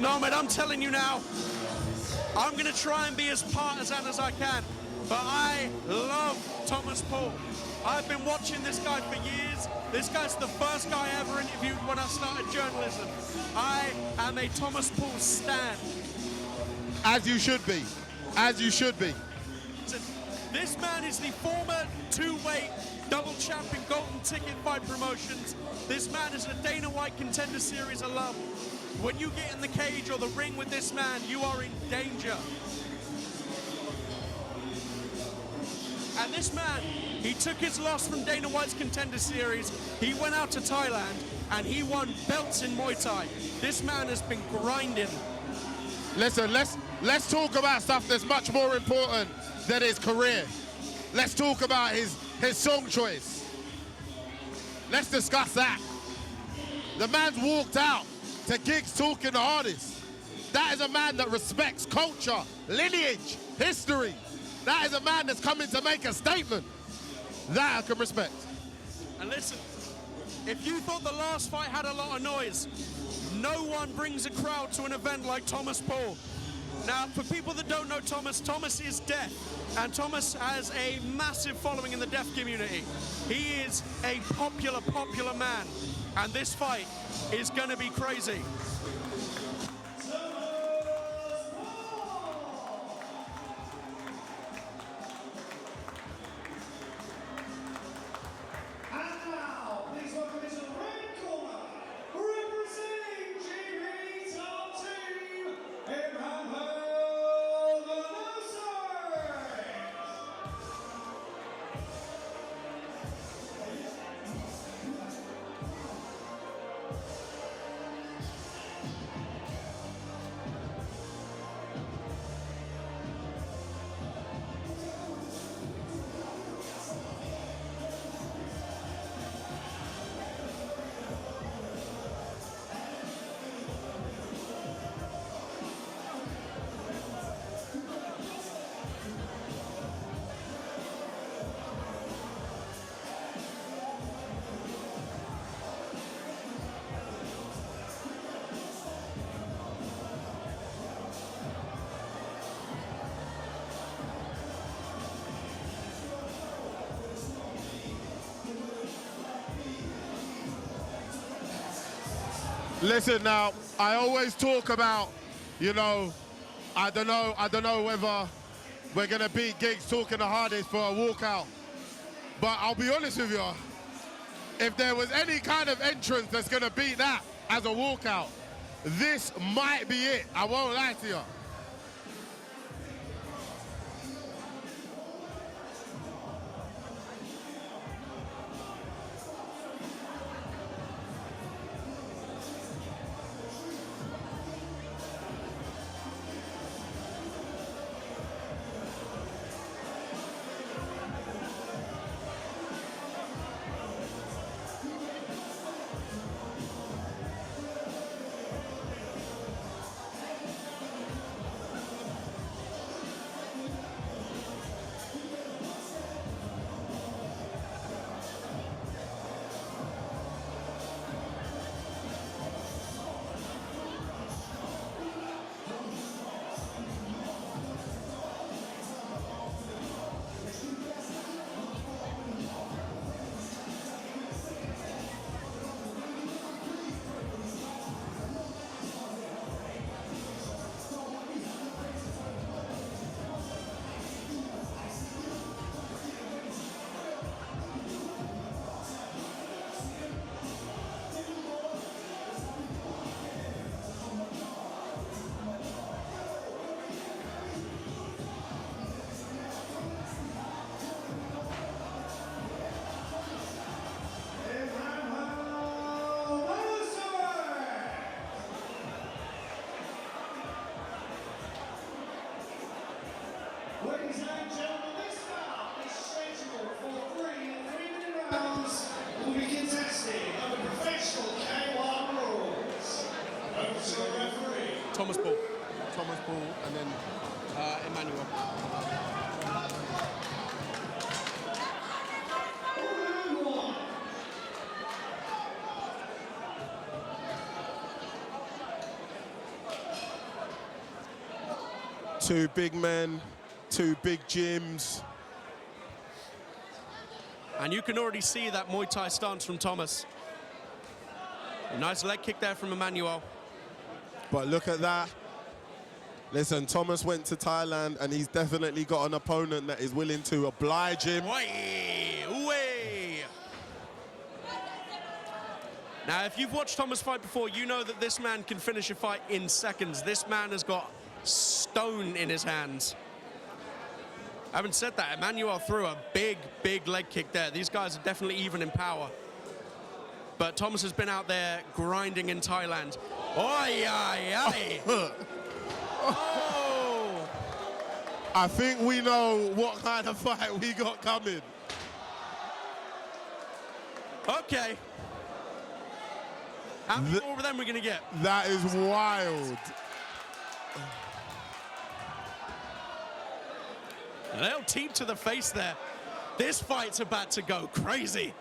No, mate, I'm telling you now, I'm going to try and be as partisan as I can, but I love Thomas Paull. I've been watching this guy for years. This guy's the first guy I ever interviewed when I started journalism. I am a Thomas Paull stan. As you should be. As you should be. This man is the former two-weight double champion Golden Ticket Fight Promotions. This man is a Dana White Contender Series alum. When you get in the cage or the ring with this man, you are in danger. And this man, he took his loss from Dana White's Contender Series. He went out to Thailand and he won belts in Muay Thai. This man has been grinding. Listen, let's talk about stuff that's much more important than his career. Let's talk about his song choice. Let's discuss that. The man's walked out to gigs talking the hardest. That is a man that respects culture, lineage, history. That is a man that's coming to make a statement. That I can respect. And listen, if you thought the last fight had a lot of noise, no one brings a crowd to an event like Thomas Paull. Now, for people that don't know Thomas, Thomas is deaf, and Thomas has a massive following in the deaf community. He is a popular man, and this fight is going to be crazy. Listen now, I always talk about, you know, I don't know whether we're gonna beat gigs talking the hardest for a walkout. But I'll be honest with you, if there was any kind of entrance that's gonna beat that as a walkout, this might be it. I won't lie to you. Ladies and gentlemen, this bout is scheduled for 3-minute rounds. Will be contested under professional K1 rules. Over to the referee. Thomas Paull, and then Emanuel. Two big men, two big gyms. And you can already see that Muay Thai stance from Thomas. A nice leg kick there from Emanuel. But look at that. Listen, Thomas went to Thailand and he's definitely got an opponent that is willing to oblige him. Way. Now, if you've watched Thomas fight before, you know that this man can finish a fight in seconds. This man has got stone in his hands. Having said that, Emanuel threw a big leg kick there. These guys are definitely even in power. But Thomas has been out there grinding in Thailand. Oh! I think we know what kind of fight we got coming. Okay. How many more of them we're going to get? That is wild. A little teep to the face there. This fight's about to go crazy.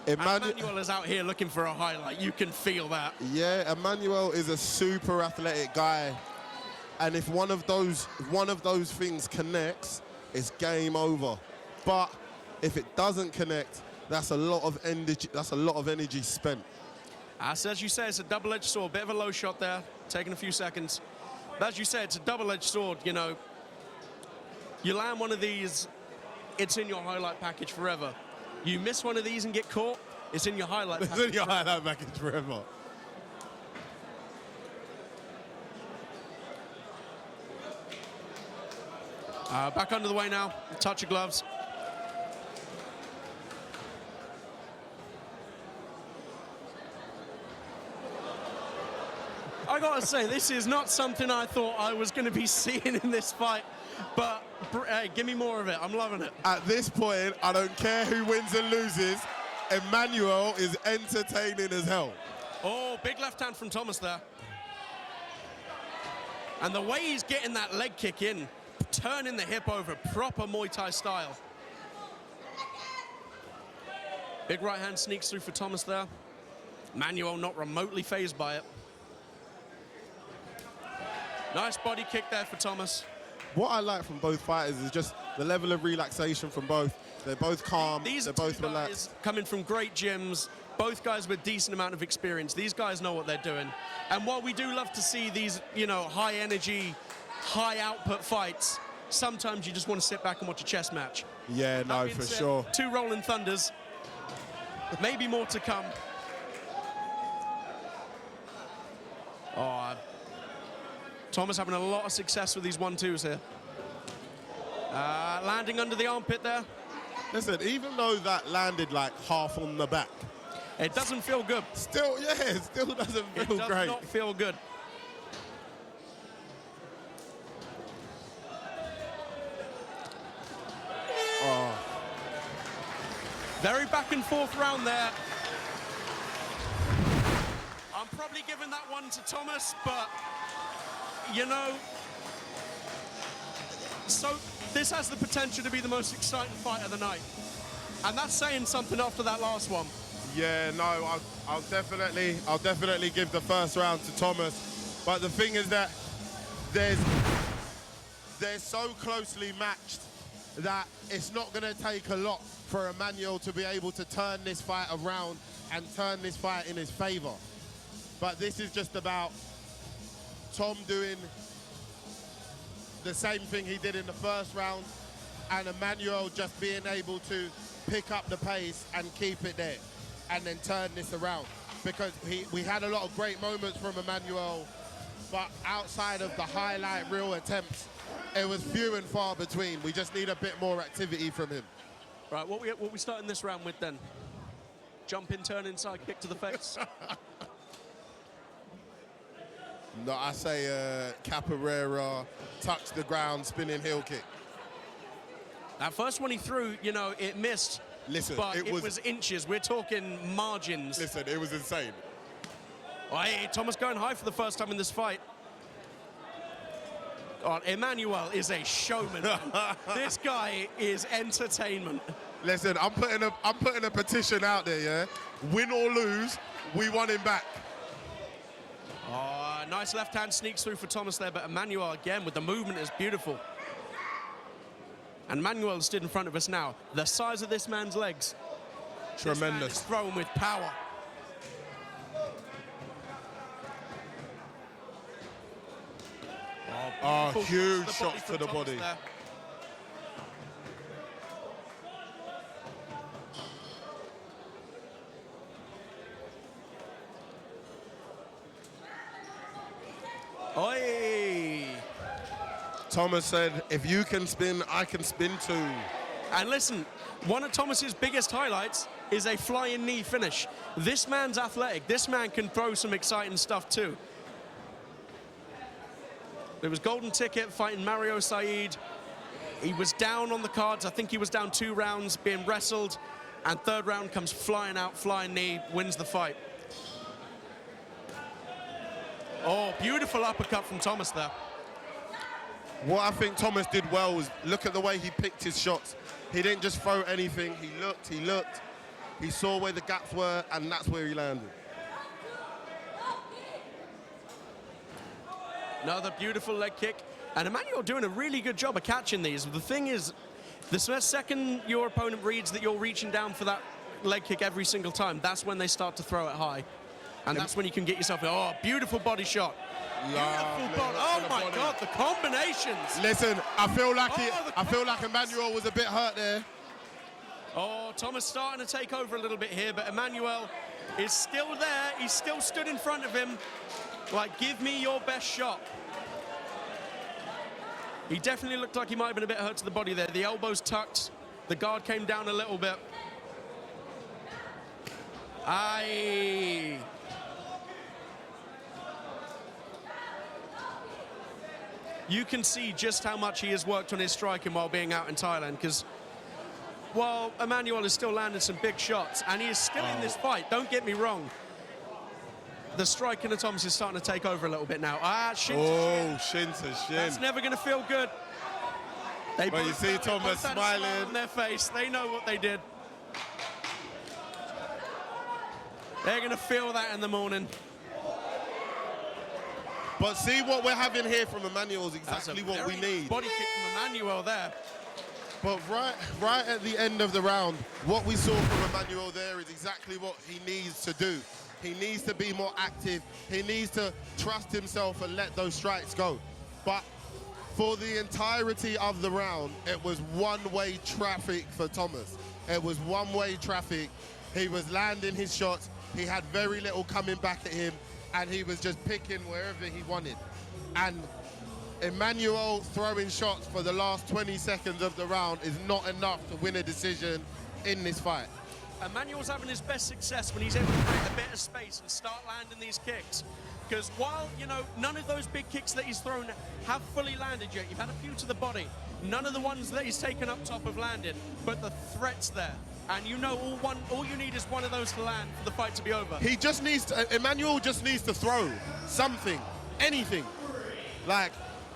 Emanuel is out here looking for a highlight. You can feel that. Yeah, Emanuel is a super athletic guy. And if one of those things connects, it's game over. But if it doesn't connect, that's a lot of energy. That's a lot of energy spent. As you say, it's a double-edged sword. Bit of a low shot there, taking a few seconds. But as you said, it's a double-edged sword. You know, you land one of these, it's in your highlight package forever. You miss one of these and get caught, it's in your highlight package. It's in your highlight package forever. Back under the way now. Touch of gloves. I gotta say, this is not something I thought I was going to be seeing in this fight. But hey, give me more of it. I'm loving it. At this point, I don't care who wins and loses. Emanuel is entertaining as hell. Oh, big left hand from Thomas there. And the way he's getting that leg kick in, turning the hip over, proper Muay Thai style. Big right hand sneaks through for Thomas there. Emanuel not remotely fazed by it. Nice body kick there for Thomas. What I like from both fighters is just the level of relaxation from both. They're both calm, These they're two both guys relaxed. coming from great gyms, both guys with decent amount of experience. These guys know what they're doing. And while we do love to see these, you know, high energy, high output fights, sometimes you just want to sit back and watch a chess match. Yeah, no, for sure. Two rolling thunders, maybe more to come. Oh, Thomas having a lot of success with these 1-2s here. Landing under the armpit there. Listen, even though that landed like half on the back, it doesn't feel good. Still, yeah, it still doesn't feel great. It does not feel good. Oh. Very back and forth round there. I'm probably giving that one to Thomas, but you know, so this has the potential to be the most exciting fight of the night. And that's saying something after that last one. Yeah, no, I'll definitely give the first round to Thomas. But the thing is that they're so closely matched that it's not going to take a lot for Emanuel to be able to turn this fight around and turn this fight in his favor. But this is just about Tom doing the same thing he did in the first round and Emanuel just being able to pick up the pace and keep it there and then turn this around. Because we had a lot of great moments from Emanuel, but outside of the highlight reel attempts, it was few and far between. We just need a bit more activity from him. Right, what we starting this round with then? Jump in, turn inside, kick to the face. No, I say Capoeira, touch the ground, spinning heel kick. That first one he threw, you know, it missed. Listen, but it was inches. We're talking margins. Listen, it was insane. Oh, hey, Thomas going high for the first time in this fight. Oh, Emanuel is a showman. This guy is entertainment. Listen, I'm putting a petition out there, yeah? Win or lose, we want him back. Oh, Nice left hand sneaks through for Thomas there, but Emanuel again with the movement is beautiful. And Emanuel stood in front of us now. The size of this man's legs. Tremendous. This man is thrown with power. Oh, huge The shots from to the Thomas body. there. Oi! Thomas said, if you can spin, I can spin too. And listen, one of Thomas's biggest highlights is a flying knee finish. This man's athletic. This man can throw some exciting stuff too. There was golden ticket fighting Mario Said. He was down on the cards. I think he was down 2 rounds being wrestled. And 3rd round comes flying out, flying knee, wins the fight. Oh, beautiful uppercut from Thomas there. What I think Thomas did well was look at the way he picked his shots. He didn't just throw anything. He looked, he saw where the gaps were, and that's where he landed. Another beautiful leg kick. And Emanuel doing a really good job of catching these. The thing is, the second your opponent reads that you're reaching down for that leg kick every single time, that's when they start to throw it high. And that's when you can get yourself, oh, beautiful body shot. Beautiful body. Oh my God, the combinations. Listen, I feel like Oh, Emanuel was a bit hurt there. Oh, Thomas starting to take over a little bit here, but Emanuel is still there. He's still stood in front of him. Like, give me your best shot. He definitely looked like he might have been a bit hurt to the body there. The elbows tucked. The guard came down a little bit. Aye. You can see just how much he has worked on his striking while being out in Thailand, because while Emanuel is still landing some big shots, and he is still in this fight, don't get me wrong, the striking of Thomas is starting to take over a little bit now. Shin to shin. Shin to shin. That's never going to feel good. They But you both see had Thomas a smile smiling. on their face. They know what they did. They're going to feel that in the morning. But see what we're having here from Emanuel is That's exactly a what we very need. Body kick from Emanuel there. But right at the end of the round, what we saw from Emanuel there is exactly what he needs to do. He needs to be more active. He needs to trust himself and let those strikes go. But for the entirety of the round, it was one-way traffic for Thomas. It was one-way traffic. He was landing his shots. He had very little coming back at him, and he was just picking wherever he wanted. And Emanuel throwing shots for the last 20 seconds of the round is not enough to win a decision in this fight. Emanuel's having his best success when he's able to create a bit of space and start landing these kicks. Because while, you know, none of those big kicks that he's thrown have fully landed yet, you've had a few to the body, none of the ones that he's taken up top have landed, but the threat's there. And you know, all you need is one of those to land for the fight to be over. He just needs to, Emanuel just needs to throw something, anything. Like,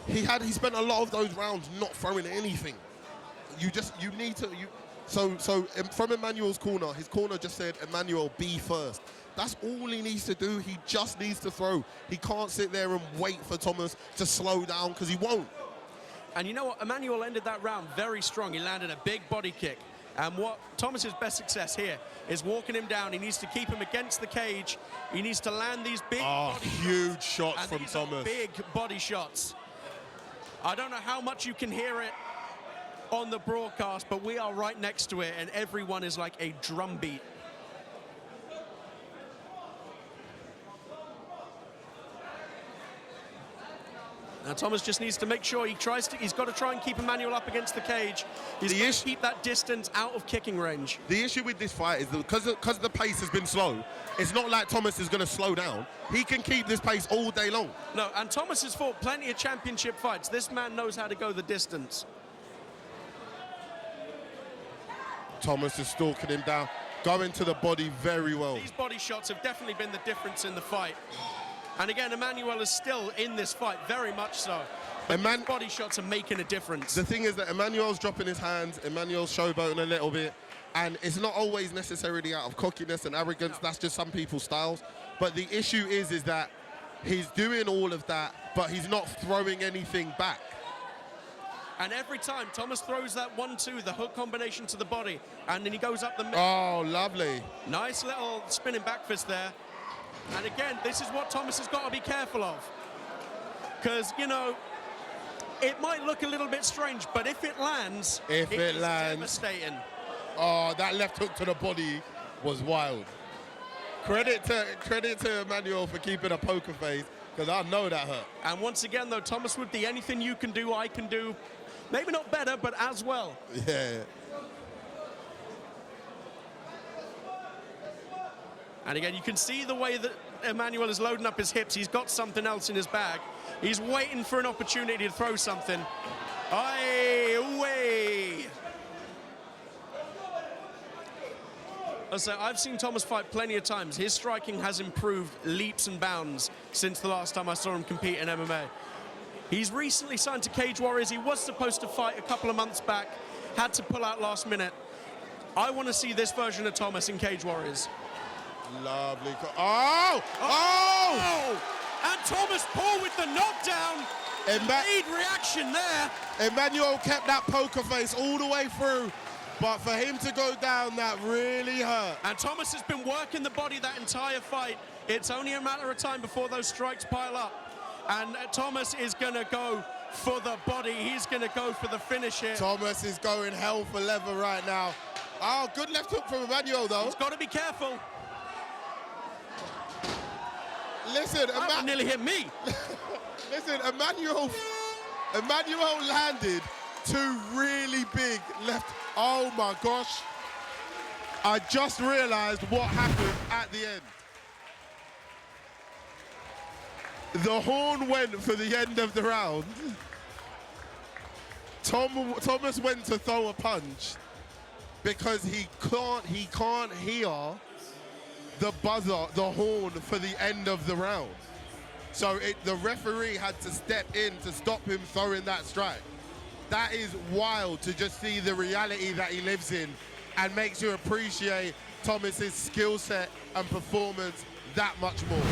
he spent a lot of those rounds not throwing anything. You need to, so from Emanuel's corner, his corner just said, Emanuel, be first. That's all he needs to do. He just needs to throw. He can't sit there and wait for Thomas to slow down, because he won't. And you know what? Emanuel ended that round very strong. He landed a big body kick. And what Thomas's best success here is walking him down. He needs to keep him against the cage. He needs to land these big body huge shots and from these are Thomas. big body shots. I don't know how much you can hear it on the broadcast, but we are right next to it, and everyone is like a drum beat. Now Thomas just needs to make sure he's got to try and keep Emanuel up against the cage. He's got to keep that distance out of kicking range. The issue with this fight is that because the pace has been slow, it's not like Thomas is going to slow down. He can keep this pace all day long. No, and Thomas has fought plenty of championship fights. This man knows how to go the distance. Thomas is stalking him down, going to the body very well. These body shots have definitely been the difference in the fight. And again, Emanuel is still in this fight, very much so. But these body shots are making a difference. The thing is that Emanuel's dropping his hands, Emanuel's showboating a little bit, and it's not always necessarily out of cockiness and arrogance. No. That's just some people's styles. But the issue is that he's doing all of that, but he's not throwing anything back. And every time Thomas throws that 1-2, the hook combination to the body, and then he goes up the middle. Oh, lovely. Nice little spinning back fist there. And again, this is what Thomas has got to be careful of. Because, you know, it might look a little bit strange, but if it lands, it is devastating. Oh, that left hook to the body was wild. Credit to Emanuel for keeping a poker face, because I know that hurt. And once again, though, Thomas with the anything you can do, I can do. Maybe not better, but as well. Yeah. And again, you can see the way that Emanuel is loading up his hips. He's got something else in his bag. He's waiting for an opportunity to throw something. Aye, away. So I've seen Thomas fight plenty of times. His striking has improved leaps and bounds since the last time I saw him compete in MMA. He's recently signed to Cage Warriors. He was supposed to fight a couple of months back, had to pull out last minute. I want to see this version of Thomas in Cage Warriors. Lovely. Oh! And Thomas Paull with the knockdown. Lead reaction there. Emanuel kept that poker face all the way through, but for him to go down, that really hurt. And Thomas has been working the body that entire fight. It's only a matter of time before those strikes pile up. And Thomas is going to go for the body. He's going to go for the finish here. Thomas is going hell for leather right now. Oh, good left hook from Emanuel, though. He's got to be careful. Listen, that nearly hit me. Listen, Emanuel landed two really big left. Oh my gosh. I just realized what happened at the end. The horn went for the end of the round. Thomas went to throw a punch because he can't hear the buzzer, the horn for the end of the round. So the referee had to step in to stop him throwing that strike. That is wild to just see the reality that he lives in, and makes you appreciate Thomas's skill set and performance that much more.